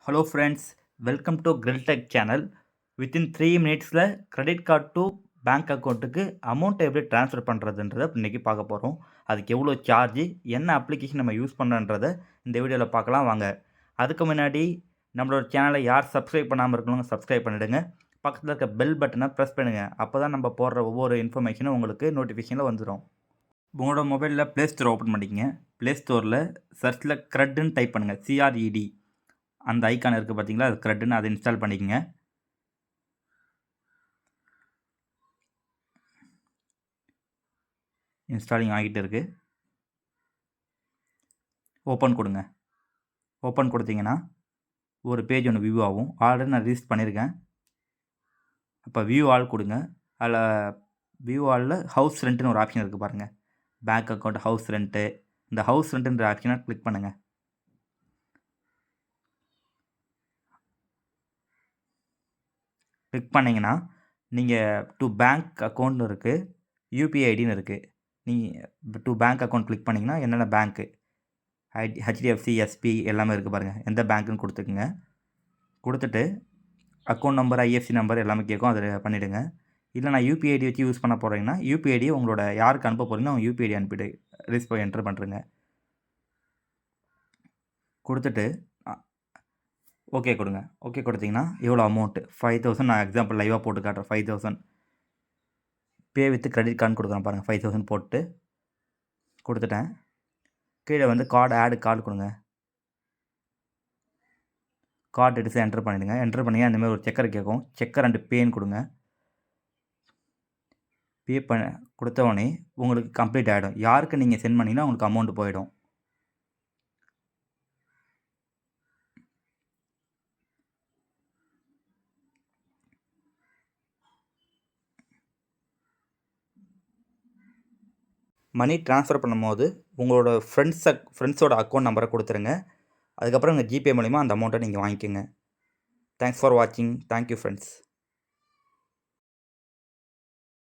Hello friends, welcome to Grill Tech channel. Within 3 minutesல credit card to bank அக்கௌண்ட்டுக்கு amount எப்படி transfer பண்ணுறதுன்றதை இன்றைக்கி பார்க்க போகிறோம். அதுக்கு எவ்வளோ சார்ஜ், என்ன அப்ளிகேஷன் நம்ம யூஸ் பண்ணுறன்றதை இந்த வீடியோவில் பார்க்கலாம் வாங்க. அதுக்கு முன்னாடி நம்மளோட சேனலை யார் சப்ஸ்கிரைப் பண்ணாமல் இருக்கணும் சப்ஸ்கிரைப் பண்ணிவிடுங்க. பக்கத்தில் இருக்க பெல் பட்டனை ப்ரெஸ் பண்ணுங்கள். அப்போ தான் நம்ம போடுற ஒவ்வொரு இன்ஃபர்மேஷனும் உங்களுக்கு நோட்டிஃபிகேஷனில் வந்துடும். உங்களோட மொபைலில் ப்ளே ஸ்டோர் ஓப்பன் பண்ணிக்கங்க. ப்ளே ஸ்டோரில் சர்ச்சில் க்ரெட்னு டைப் பண்ணுங்கள். CRED அந்த ஐக்கான் இருக்குது பார்த்தீங்களா, அது க்ரெட்னு அதை இன்ஸ்டால் பண்ணிக்கங்க. இன்ஸ்டாலிங் ஆகிட்டு இருக்குது. ஓப்பன் கொடுங்க. ஓப்பன் கொடுத்தீங்கன்னா ஒரு பேஜ் ஒன்று வியூ ஆகும். ஆல்ரெடி நான் ரிஜிஸ்டர் பண்ணியிருக்கேன். அப்போ வியூ ஆல் கொடுங்க. அதில் வியூ ஆலில் ஹவுஸ் ரெண்ட்டுன்னு ஒரு ஆப்ஷன் இருக்குது பாருங்கள். Bank account, house rent. இந்த ஹவுஸ் ரெண்ட்டுன்ற ஆப்ஷனை கிளிக் பண்ணுங்கள். கிளிக் பண்ணிங்கன்னா நீங்கள் டு பேங்க் அக்கௌண்ட்னு இருக்குது, யூபிஐ ஐடின்னு இருக்குது. நீங்கள் டு பேங்க் அக்கௌண்ட் கிளிக் பண்ணிங்கன்னா என்னென்ன பேங்க்கு, HDFC, SP எல்லாமே இருக்குது பாருங்கள். எந்த பேங்க்குன்னு கொடுத்துக்குங்க. கொடுத்துட்டு அக்கௌண்ட் நம்பர், IFSC நம்பர் எல்லாமே கேட்கும், அதை பண்ணிவிடுங்க. இல்லை நான் யூபிஐ ஐடி வச்சு யூஸ் பண்ண போகிறீங்கன்னா யூபிஐ ஐடியை உங்களோட யாருக்கு அனுப்ப போகிறீங்கன்னா அவங்க யூபிஐ ஐடி அனுப்பிட்டு ரிஸ்க் போய் என்ட்ரு பண்ணுறேங்க. கொடுத்துட்டு ஓகே கொடுங்க. ஓகே கொடுத்தீங்கன்னா எவ்வளோ அமௌண்ட்டு 5,000 நான் எக்ஸாம்பிள் லைவாக போட்டு காட்டுறேன். 5,000 பே வித் கிரெடிட் கார்டு கொடுக்குறேன் பாருங்கள். 5,000 போட்டு கொடுத்துட்டேன். கீழே வந்து கார்டு ஆடு கார்டு கொடுங்க. கார்டு எடுத்து என்ட்ரு பண்ணிவிடுங்க. என்ட்ரு பண்ணி அந்தமாதிரி ஒரு செக்கர் கேட்கும். செக்கர் அண்டு பேன்னு கொடுங்க. பே கொடுத்தவொடனே உங்களுக்கு கம்ப்ளீட் ஆகிடும். யாருக்கு நீங்கள் சென்ட் பண்ணிங்கன்னா உங்களுக்கு அமௌண்ட் போயிடும். மணி ட்ரான்ஸ்ஃபர் பண்ணும்போது உங்களோட ஃப்ரெண்ட்ஸோட அக்கௌண்ட் நம்பரை கொடுத்துருங்க. அதுக்கப்புறம் உங்கள் ஜிபே மூலிமா அந்த அமௌண்ட்டை நீங்கள் வாங்கிக்கோங்க. தேங்க்ஸ் ஃபார் வாட்சிங். Thank you friends.